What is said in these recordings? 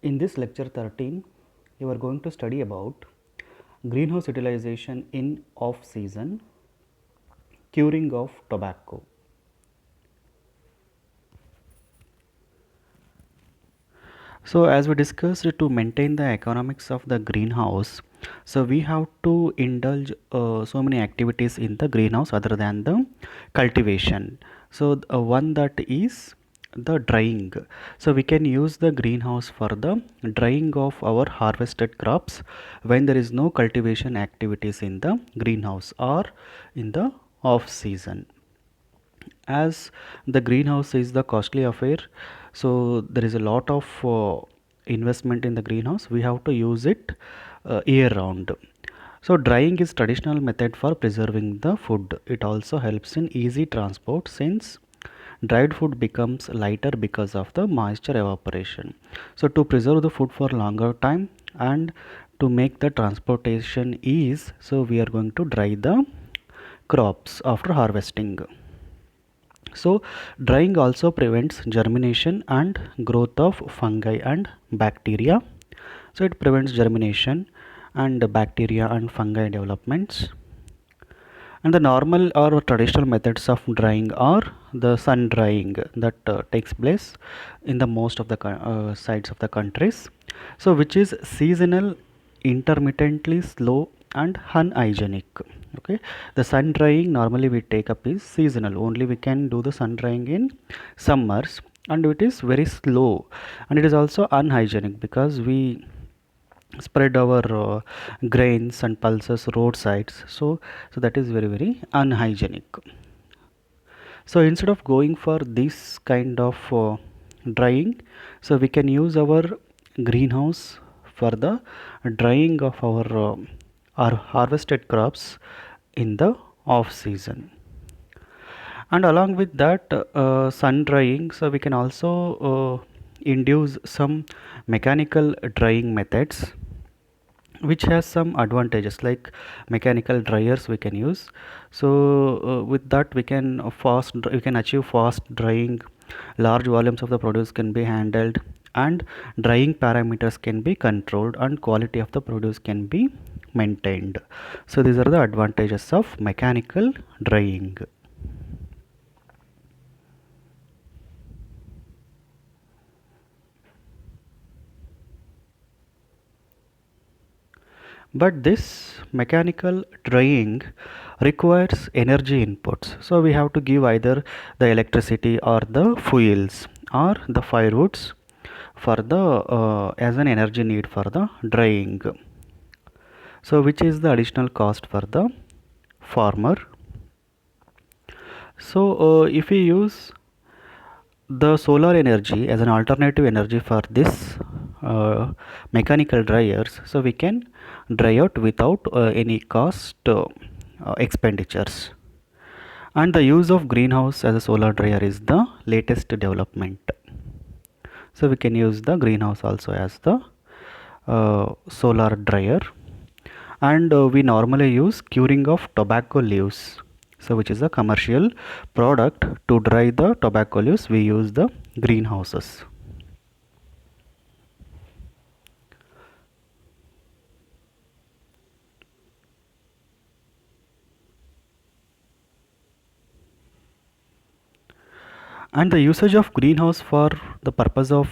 In this lecture 13, you are going to study about greenhouse utilization in off season, curing of tobacco. So as we discussed, to maintain the economics of the greenhouse, so we have to indulge so many activities in the greenhouse other than the cultivation. So one that is the drying. So we can use the greenhouse for the drying of our harvested crops when there is no cultivation activities in the greenhouse or in the off season. As the greenhouse is the costly affair, so there is a lot of investment in the greenhouse. We have to use it year round. So drying is traditional method for preserving the food. It also helps in easy transport since dried food becomes lighter because of the moisture evaporation. So to preserve the food for longer time and to make the transportation ease, so we are going to dry the crops after harvesting. So drying also prevents germination and growth of fungi and bacteria. So it prevents germination and bacteria and fungi developments. And the normal or traditional methods of drying are the sun drying that takes place in the most of the sides of the countries. So which is seasonal, intermittently slow and unhygienic. Okay, the sun drying normally we take up is seasonal. Only we can do the sun drying in summers, and it is very slow, and it is also unhygienic because we spread our grains and pulses roadsides, so that is very unhygienic. So instead of going for this kind of drying, so we can use our greenhouse for the drying of our harvested crops in the off season. And along with that sun drying, so we can also induce some mechanical drying methods which has some advantages, like mechanical dryers we can use. So with that we can we can achieve fast drying, large volumes of the produce can be handled, and drying parameters can be controlled, and quality of the produce can be maintained. So these are the advantages of mechanical drying. But this mechanical drying requires energy inputs. So we have to give either the electricity or the fuels or the firewoods for the as an energy need for the drying. So which is the additional cost for the farmer. So if we use the solar energy as an alternative energy for this mechanical dryers, so we can dry out without any cost expenditures. And the use of greenhouse as a solar dryer is the latest development. So we can use the greenhouse also as the solar dryer. And we normally use curing of tobacco leaves, so which is a commercial product. To dry the tobacco leaves we use the greenhouses. And the usage of greenhouse for the purpose of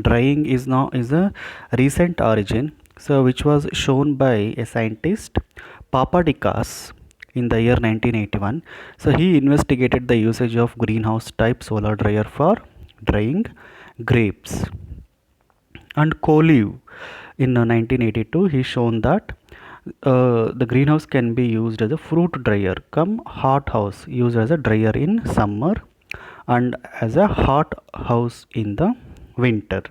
drying is a recent origin, so which was shown by a scientist Papadakis in the year 1981. So he investigated the usage of greenhouse type solar dryer for drying grapes. And Koliv in 1982 he shown that the greenhouse can be used as a fruit dryer come hot house, used as a dryer in summer and as a hot house in the winter.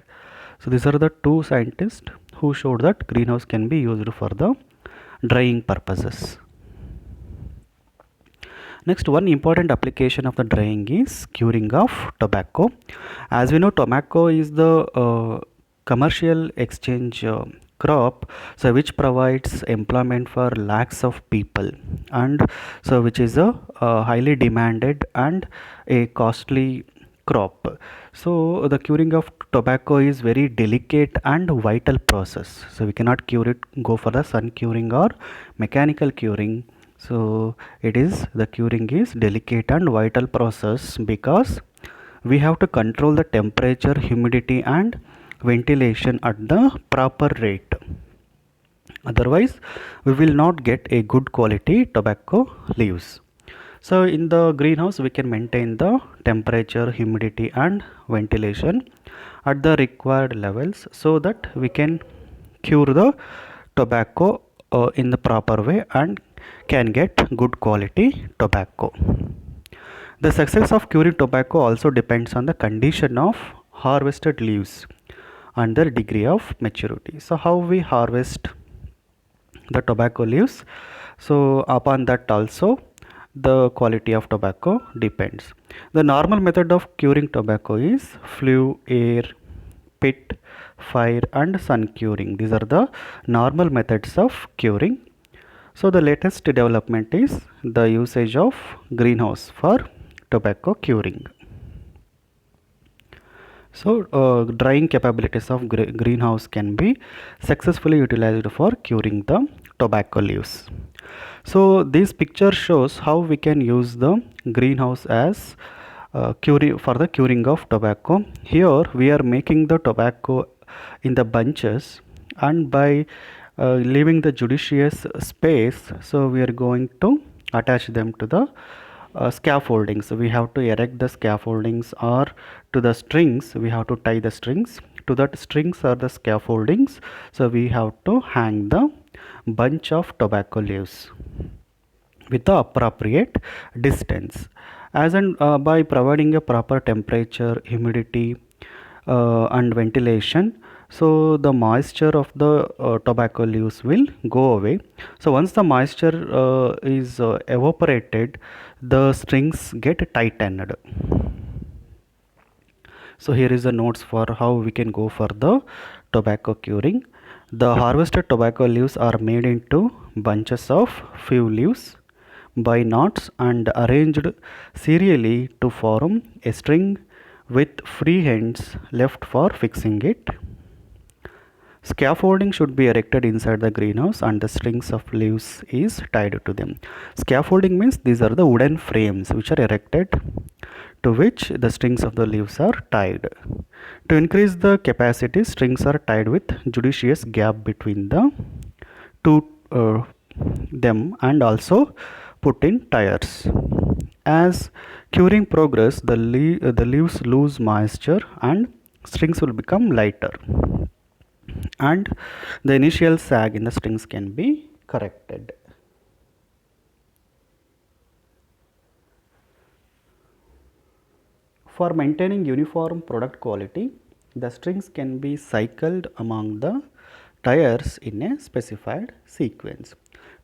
So these are the two scientists who showed that greenhouse can be used for the drying purposes. Next, one important application of the drying is curing of tobacco. As we know, tobacco is the commercial exchange crop, so which provides employment for lakhs of people, and so which is a highly demanded and a costly crop. So the curing of tobacco is very delicate and vital process, so we cannot cure it, go for the sun curing or mechanical curing. So it is, the curing is delicate and vital process because we have to control the temperature, humidity and ventilation at the proper rate. Otherwise we will not get a good quality tobacco leaves. So in the greenhouse we can maintain the temperature, humidity and ventilation at the required levels so that we can cure the tobacco in the proper way and can get good quality tobacco. The success of curing tobacco also depends on the condition of harvested leaves and their degree of maturity. So how we harvest the tobacco leaves, so upon that also the quality of tobacco depends. The normal method of curing tobacco is flue, air, pit, fire and sun curing. These are the normal methods of curing. So the latest development is the usage of greenhouse for tobacco curing. So drying capabilities of greenhouse can be successfully utilized for curing the tobacco leaves. So this picture shows how we can use the greenhouse as curing for the curing of tobacco. Here we are making the tobacco in the bunches, and by leaving the judicious space, so we are going to attach them to the scaffolding. So we have to erect the scaffoldings, or to the strings we have to tie the strings to that strings or the scaffoldings. So we have to hang the bunch of tobacco leaves with the appropriate distance, as and by providing a proper temperature, humidity and ventilation, so the moisture of the tobacco leaves will go away. So once the moisture is evaporated, the strings get tightened. So here is the notes for how we can go for the tobacco curing. The harvested tobacco leaves are made into bunches of few leaves by knots and arranged serially to form a string with free ends left for fixing it. Scaffolding should be erected inside the greenhouse and the strings of leaves is tied to them. Scaffolding means these are the wooden frames which are erected, to which the strings of the leaves are tied. To increase the capacity, strings are tied with judicious gap between the two them, and also put in tires. As curing progress, the leaves lose moisture and strings will become lighter, and the initial sag in the strings can be corrected. For maintaining uniform product quality, the strings can be cycled among the tires in a specified sequence.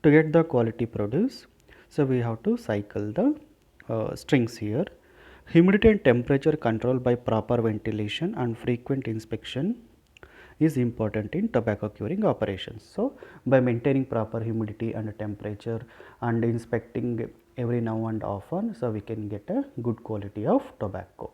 To get the quality produce, so we have to cycle the strings here. Humidity and temperature control by proper ventilation and frequent inspection is important in tobacco curing operations. So by maintaining proper humidity and temperature and inspecting every now and often, so we can get a good quality of tobacco.